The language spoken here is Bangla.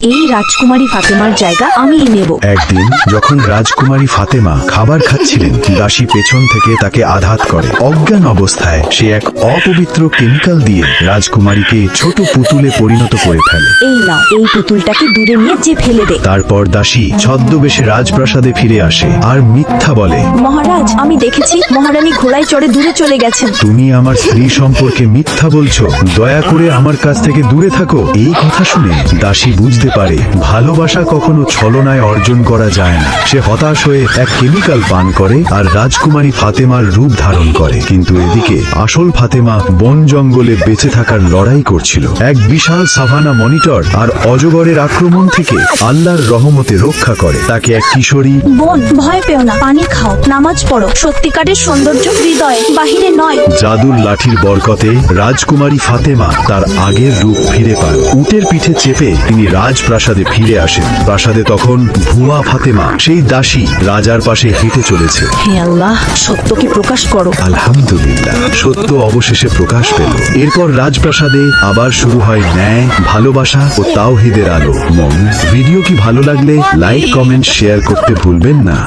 এই রাজকুমারী ফাতেমার জায়গা আমিই নেব। একদিন যখন রাজকুমারী ফাতেমা খাবার খাচ্ছিলেন, দাসী পেছন থেকে তাকে আঘাত করে। অজ্ঞান অবস্থায় সে এক অপবিত্র কেমিক্যাল দিয়ে রাজকুমারীকে ছোট পুতুলে পরিণত করে ফেলে। এই নাও, এই পুতুলটাকে দূরে নিয়ে যে ফেলে দে। তারপর দাসী ছদ্মবেশে রাজপ্রাসাদে ফিরে আসে আর মিথ্যা বলে, মহারাজ, আমি দেখেছি মহারানী ঘোড়ায় চড়ে দূরে চলে গেছেন। তুমি আমার স্ত্রী সম্পর্কে মিথ্যা বলছো, দয়া করে আমার কাছ থেকে দূরে থাকো। এই কথা শুনে দাসী বুঝতে পারে ভালোবাসা কখনো ছলনায় অর্জন করা যায় না। সে হতাশ হয়ে এক কেমিক্যাল পান করে আর রাজকুমারী ফাতেমার রূপ ধারণ করে। কিন্তু এদিকে আসল ফাতেমা বন জঙ্গলে বেঁচে থাকার লড়াই করছিল। এক বিশাল সাভানা মনিটর আর অজগরের আক্রমণ থেকে আল্লাহর রহমতে রক্ষা করে। তাকে এক কিশোরী, বোন, ভয় পেও না, পানি খাও, নামাজ পড়ো। সত্যিকারের সৌন্দর্য হৃদয়ে, বাহিরে নয়। জাদুর লাঠির বরকতে রাজকুমারী ফাতেমা তার আগের রূপ ফিরে পান। উটের পিঠে চেপে তিনি রাজপ্রাসাদে ফিরে আসেন। প্রাসাদে তখন ভুয়া ফাতেমা, সেই দাসী, রাজার পাশে হেঁটে চলেছে। হে আল্লাহ, সত্যকে প্রকাশ করো। আলহামদুলিল্লাহ, সত্য অবশেষে প্রকাশ পেল। এরপর রাজপ্রাসাদে আবার শুরু হয় ন্যায়, ভালোবাসা ও তাওহীদের আলো। ভিডিও কি ভালো লাগলে লাইক, কমেন্ট, শেয়ার করতে ভুলবেন না।